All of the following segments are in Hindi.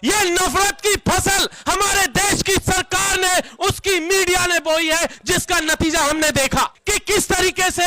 ये नफरत की फसल हमारे देश की सरकार ने, उसकी मीडिया ने बोई है, जिसका नतीजा हमने देखा कि किस तरीके से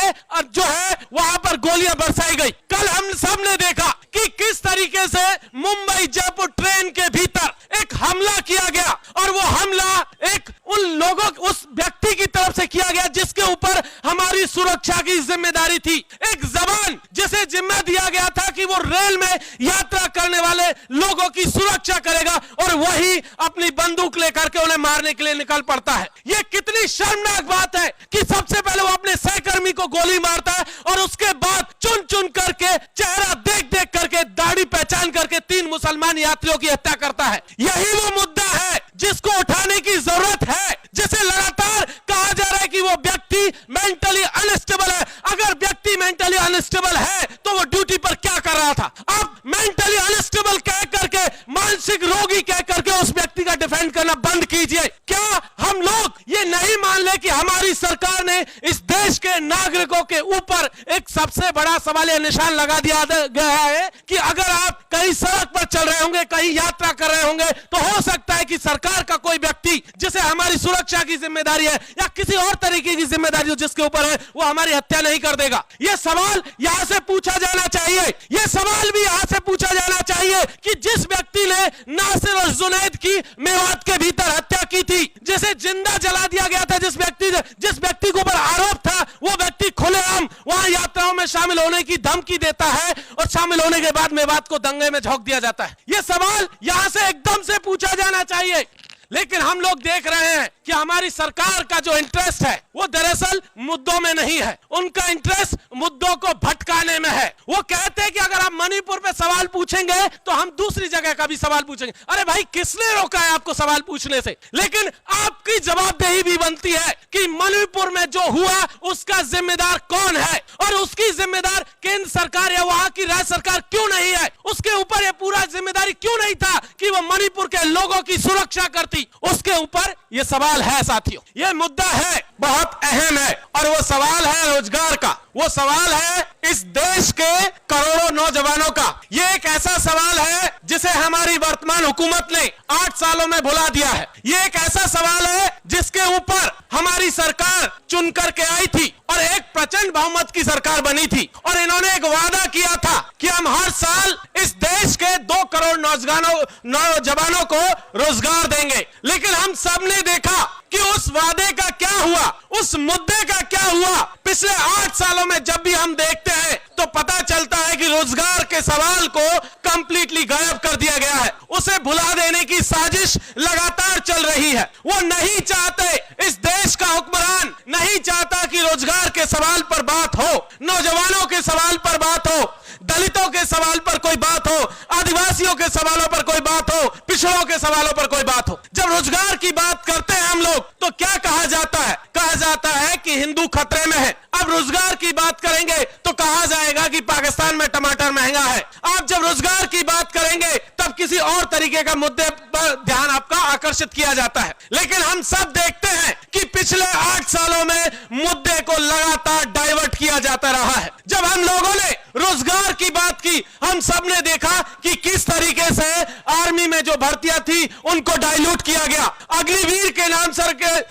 जो है वहां पर गोलियां बरसाई गई। कल हम सब ने देखा कि किस तरीके से मुंबई जयपुर ट्रेन के भीतर एक हमला किया गया, और वो हमला एक उन लोगों, उस व्यक्ति की तरफ से किया गया जिसके ऊपर हमारी सुरक्षा की जिम्मेदारी थी। एक जवान जिसे जिम्मा दिया गया था कि वो रेल में यात्रा करने वाले लोगों की सुरक्षा करेगा, और वही अपनी बंदूक लेकर के उन्हें मारने के लिए निकल पड़ता है। ये कितनी शर्मनाक बात है कि सबसे पहले वो अपने सहकर्मी को गोली मारता है, और उसके बाद चुन चुन करके, चेहरा देख देख करके, दाढ़ी पहचान करके 3 मुसलमान यात्रियों की हत्या करता है। यही वो मुद्दा है जिसको उठाने की जरूरत है, जिसे लगातार कहा जा रहा है कि वो व्यक्ति मेंटली अनस्टेबल है। अगर व्यक्ति मेंटली अनस्टेबल है तो वो ड्यूटी पर क्या कर रहा था? अब मेंटली अनस्टेबल कह करके, मानसिक रोगी कह करके उस व्यक्ति का डिफेंड करना बंद कीजिए। क्या हम लोग ये नहीं मान ले कि हमारी सरकार ने इस देश के नागरिकों के ऊपर एक सबसे बड़ा सवालिया निशान लगा दिया गया है कि अगर आप कहीं सड़क पर चल रहे होंगे, कहीं यात्रा कर रहे होंगे, तो हो सकता है कि सरकार का कोई व्यक्ति जिसे हमारी सुरक्षा की जिम्मेदारी है या किसी और तरीके की जिम्मेदारी हो जिसके ऊपर है, वो हमारी हत्या नहीं कर देगा। यह सवाल यहां से पूछा जाना चाहिए। यह सवाल भी यहां से पूछा जाना चाहिए कि जिस व्यक्ति ने नासिर और जुनैद की मेवात के भीतर हत्या की थी, जिसे जिंदा जला दिया गया था, जिस व्यक्ति के ऊपर आरोप था, वो व्यक्ति खुलेआम वहां यात्राओं में शामिल होने की धमकी देता है, और शामिल होने के बाद मेवात को दंगे में झोंक दिया जाता है। यह सवाल यहां से एकदम से पूछा जाना चाहिए। लेकिन हम लोग देख रहे हैं कि हमारी सरकार का जो इंटरेस्ट है वो दरअसल मुद्दों में नहीं है, उनका इंटरेस्ट मुद्दों को भटकाने में है। वो कहते हैं कि अगर आप मणिपुर पे सवाल पूछेंगे तो हम दूसरी जगह का भी सवाल पूछेंगे। अरे भाई, किसने रोका है आपको सवाल पूछने से? लेकिन आपकी जवाबदेही भी बनती है कि मणिपुर में जो हुआ उसका जिम्मेदार कौन है, और उसकी जिम्मेदार केंद्र सरकार या वहां की राज्य सरकार क्यों नहीं है? उसके ऊपर यह पूरा जिम्मेदारी क्यों नहीं था कि वो मणिपुर के लोगों की सुरक्षा करती? उसके ऊपर यह सवाल है साथियों। यह मुद्दा है, बहुत अहम है, और वो सवाल है रोजगार का। वो सवाल है इस देश के करोड़ों नौजवानों का। यह एक ऐसा सवाल है जिसे हमारी वर्तमान हुकूमत ने 8 सालों में भुला दिया है। यह एक ऐसा सवाल है जिसके ऊपर हमारी सरकार चुन करके आई थी और एक प्रचंड बहुमत की सरकार बनी थी, और इन्होंने एक वादा किया था कि हम हर साल इस देश के 2 करोड़ नौजवानों को रोजगार देंगे। लेकिन हम सबने देखा कि उस वादे का क्या हुआ, उस मुद्दे का क्या हुआ। पिछले 8 सालों में जब भी हम देखते हैं तो पता चलता है कि रोजगार के सवाल को कंप्लीटली गायब कर दिया गया है। उसे भुला देने की साजिश लगातार चल रही है। वो नहीं चाहते, इस देश का हुक्मरान नहीं चाहता कि रोजगार के सवाल पर बात हो, नौजवानों के सवाल पर बात हो, दलितों के सवाल पर कोई बात हो, आदिवासियों के सवालों पर कोई बात हो, पिछड़ों के सवालों पर कोई बात हो। जब रोजगार की बात करते हैं हम लोग तो क्या कहा जाता है? कहा जाता है कि हिंदू खतरे में है। अब रोजगार की बात करेंगे तो कहा जाएगा कि पाकिस्तान में टमाटर महंगा है। आप जब रोजगार की बात करेंगे तब किसी और तरीके का मुद्दे पर ध्यान आपका आकर्षित किया जाता है। लेकिन हम सब देखते हैं कि पिछले 8 सालों में मुद्दे को लगातार डाइवर्ट किया जाता रहा है। जब हम लोगों ने रोजगार की बात की, हम सब ने देखा कि किस तरीके से आर्मी में जो भर्तियां थी उनको डाइल्यूट किया गया, अग्निवीर के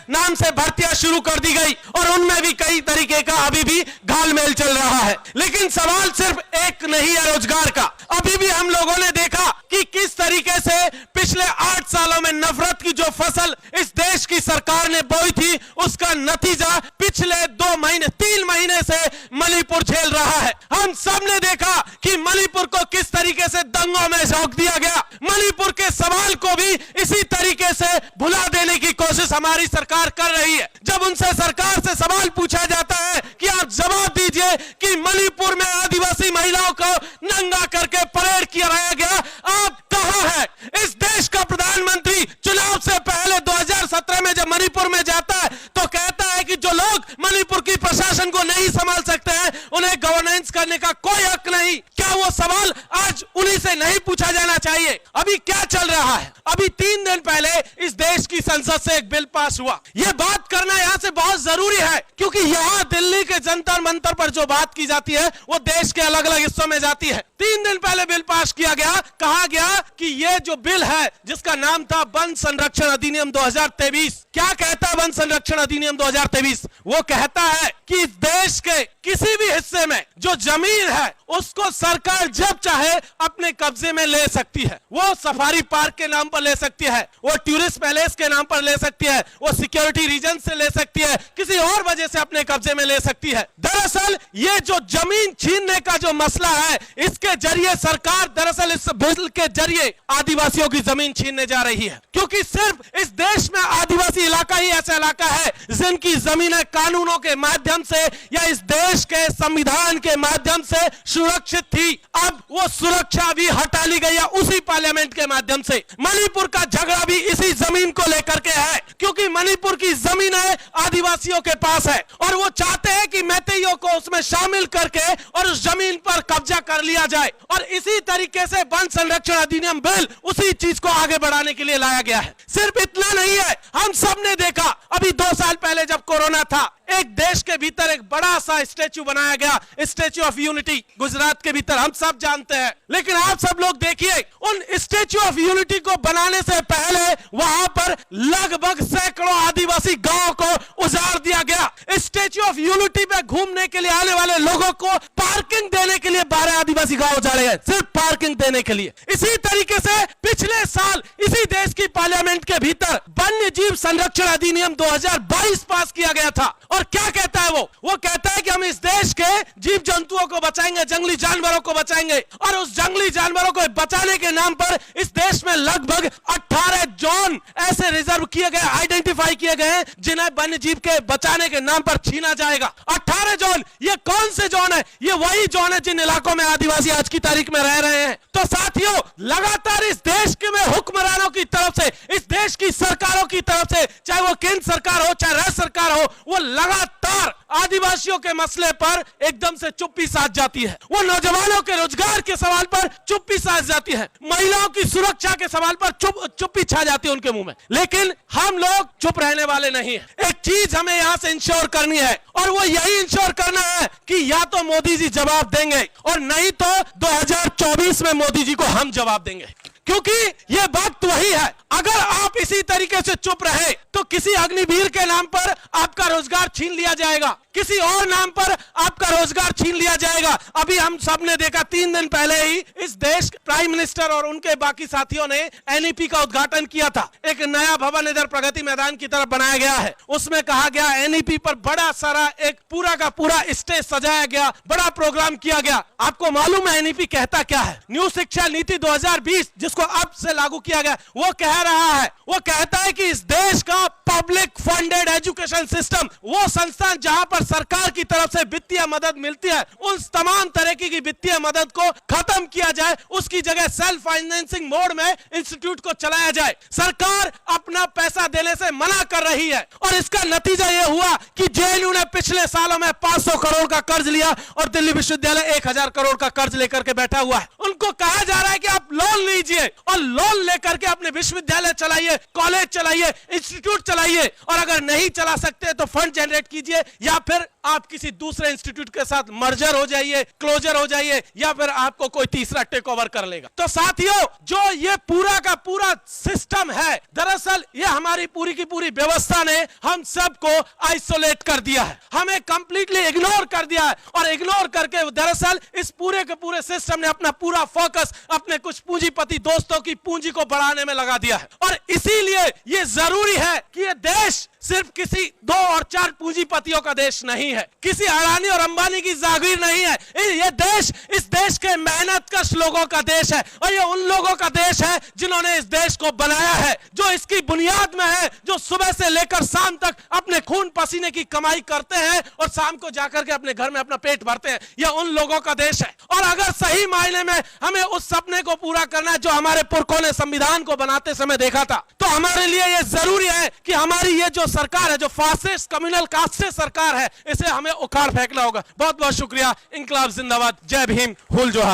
नाम से भर्तियां शुरू कर दी गई, और उनमें भी कई तरीके का अभी भी घालमेल चल रहा है। लेकिन सवाल सिर्फ एक नहीं है रोजगार का। अभी भी हम लोगों ने देखा कि किस तरीके से पिछले 8 सालों में नफरत की जो फसल इस देश की सरकार ने बोई थी, उसका नतीजा पिछले 3 महीने से मणिपुर झेल रहा है। हम सब ने देखा कि मणिपुर को किस तरीके से दंगों में झोंक दिया गया। मणिपुर के सवाल को भी इसी तरीके से भुला देने की कोशिश हमारी सरकार कर रही है। जब उनसे सरकार से सवाल पूछा जाता है कि आप जवाब दीजिए कि मणिपुर में आदिवासी महिलाओं को नंगा करके परेड किया गया, आप कहां है? इस देश का प्रधानमंत्री चुनाव से पहले 2017 में जब मणिपुर में जाता है तो कहता है कि जो लोग मणिपुर की प्रशासन को नहीं संभाल सकते हैं उन्हें गवर्नेंस करने का कोई हक नहीं। क्या वो सवाल आज उन्हीं से नहीं पूछा जाना चाहिए? अभी क्या चल चल रहा है। अभी 3 दिन पहले इस देश की संसद से एक बिल पास हुआ। यह बात करना यहां से बहुत जरूरी है, क्योंकि यहां दिल्ली के जंतर मंतर पर जो बात की जाती है वो देश के अलग अलग हिस्सों में जाती है। 3 दिन पहले बिल पास किया गया, कहा गया कि यह जो बिल है जिसका नाम था वन संरक्षण अधिनियम 2023, क्या कहता है वन संरक्षण अधिनियम 2023? वो कहता है कि इस देश के किसी भी हिस्से में जो जमीन है उसको सरकार जब चाहे अपने कब्जे में ले सकती है। वो सफारी पार्क के नाम पर ले सकती है, वो टूरिस्ट पैलेस के नाम पर ले सकती है, वो सिक्योरिटी रीजन से ले सकती है, किसी और वजह से अपने कब्जे में ले सकती है। दरअसल ये जो जमीन छीनने का जो मसला है, इसके जरिए सरकार दरअसल इस बिल के जरिए आदिवासियों की जमीन छीनने जा रही है, क्योंकि सिर्फ इस देश में आदिवासी इलाका ही ऐसा इलाका है जिनकी जमीनें कानूनों के माध्यम से या इस देश के संविधान के माध्यम से सुरक्षित थी। अब वो सुरक्षा भी हटा ली गई है उसी पार्लियामेंट के माध्यम से। मणिपुर का झगड़ा भी इसी जमीन को लेकर के है, क्योंकि मणिपुर की जमीनें आदिवासियों के पास है और वो चाहते हैं कि मैतेइयों को उसमें शामिल करके और उस जमीन पर कब्जा कर लिया जाए। और इसी तरीके से वन संरक्षण अधिनियम बिल उसी चीज को आगे बढ़ाने के लिए लाया गया है। सिर्फ इतना नहीं है, हम सब ने देखा अभी 2 साल पहले जब कोरोना था, एक देश के भीतर एक बड़ा सा स्टैच्यू बनाया गया, स्टैच्यू ऑफ यूनिटी, गुजरात के भीतर, हम सब जानते हैं। लेकिन आप सब लोग देखिए, उन स्टैच्यू ऑफ यूनिटी को बनाने से पहले वहां पर लगभग सैकड़ों आदिवासी गांवों को उजाड़ दिया गया। स्टैच्यू ऑफ यूनिटी पे घूमने के लिए आने वाले लोगों को पार्किंग देने के लिए 12 आदिवासी गांव उजाड़े गए, सिर्फ पार्किंग देने के लिए। इसी तरीके से पिछले साल इसी देश की पार्लियामेंट के भीतर वन्य जीव संरक्षण अधिनियम 2022 पास किया गया था। और क्या कहता है वो कहता है कि हम इस देश के जीव जंतुओं को बचाएंगे, जंगली जानवरों को बचाएंगे। और उस जंगली जानवरों को बचाने के नाम पर इस देश में लगभग 18 जोन ऐसे रिजर्व किए गए, आइडेंटिफाई किए गए हैं जिन्हें वन्य जीव के बचाने के नाम पर छीना जाएगा। 18 जोन, ये कौन से जोन है? ये वही जोन है जिन इलाकों में आदिवासी आज की तारीख में रह रहे हैं। तो साथियों, लगातार इस देश के में हुक्मरानों की तरफ से, इस देश की सरकारों की तरफ से, चाहे वो केंद्र सरकार हो चाहे राज्य सरकार हो, वो लगातार आदिवासियों के मसले पर एकदम से चुप्पी साध जाती है। वो नौजवानों के रोजगार के सवाल पर चुप्पी साध जाती है, महिलाओं की सुरक्षा के सवाल पर चुप्पी छा जाती है उनके मुंह में। लेकिन हम लोग चुप रहने वाले नहीं है। एक चीज हमें यहां से इंश्योर करनी है, और वो यही इंश्योर करना है कि या तो मोदी जी जवाब देंगे और नहीं तो 2024 में मोदी जी को हम जवाब देंगे, क्योंकि ये वक्त वही है। अगर आप इसी तरीके से चुप रहे तो किसी अग्निवीर के नाम पर आपका रोजगार छीन लिया जाएगा, किसी और नाम पर आपका रोजगार छीन लिया जाएगा। अभी हम सब ने देखा 3 दिन पहले ही इस देश प्राइम मिनिस्टर और उनके बाकी साथियों ने एनईपी का उद्घाटन किया था। एक नया भवन इधर प्रगति मैदान की तरफ बनाया गया है। उसमें कहा गया एनईपी पर बड़ा सारा एक पूरा का पूरा स्टेज सजाया गया, बड़ा प्रोग्राम किया गया। आपको मालूम है एनईपी कहता क्या है? न्यू शिक्षा नीति 2020 जिसको अब से लागू किया गया, वो कह रहा है, वो कहता है कि इस देश का पब्लिक फंडेड एजुकेशन सिस्टम, वो संस्थान जहां पर सरकार की तरफ से वित्तीय मदद मिलती है, उन तमाम तरह की वित्तीय मदद को खत्म किया जाए, उसकी जगह सेल्फ फाइनेंसिंग मोड में इंस्टीट्यूट को चलाया जाए। सरकार अपना पैसा देने से मना कर रही है और इसका नतीजा यह हुआ कि जेएनयू ने पिछले सालों में 500 करोड़ का कर्ज लिया और दिल्ली विश्वविद्यालय 1000 करोड़ का कर्ज लेकर के बैठा हुआ है। उनको कहा जा रहा है कि आप लोन लीजिए और लोन लेकर के अपने विश्वविद्यालय चलाइए, कॉलेज चलाइए, इंस्टीट्यूट चलाइए, और अगर नहीं चला सकते तो फंड जनरेट कीजिए या फिर आप किसी दूसरे इंस्टीट्यूट के साथ मर्जर हो जाइए, क्लोजर हो जाइए, या फिर आपको कोई तीसरा टेक ओवर कर लेगा। तो साथियों, जो ये पूरा का पूरा सिस्टम है, दरअसल ये हमारी पूरी की पूरी व्यवस्था ने हम सबको आइसोलेट कर दिया है, हमें कंप्लीटली इग्नोर कर दिया है। और इग्नोर करके दरअसल इस पूरे के पूरे सिस्टम ने अपना पूरा फोकस अपने कुछ पूंजीपति दोस्तों की पूंजी को बढ़ाने में लगा दिया है। और इसीलिए ये जरूरी है कि ये देश सिर्फ किसी 2 और 4 पूंजीपतियों का देश नहीं है, किसी अडानी और अंबानी की जागीर नहीं है। ये देश इस देश के मेहनतकश लोगों का देश है, और ये उन लोगों का देश है जिन्होंने इस देश को बनाया है, जो इसकी बुनियाद में है, जो सुबह से लेकर शाम तक अपने खून पसीने की कमाई करते हैं और शाम को जाकर के अपने घर में अपना पेट भरते हैं। यह उन लोगों का देश है। और अगर सही मायने में हमें उस सपने को पूरा करना है जो हमारे पुरखों ने संविधान को बनाते समय देखा था, तो हमारे लिए यह जरूरी है कि हमारी ये जो सरकार है, जो फासिस्ट कम्युनल कास्ट सरकार है, इसे हमें उखाड़ फेंकना होगा। बहुत बहुत शुक्रिया। इंकलाब जिंदाबाद। जय भीम। हुल जोहार।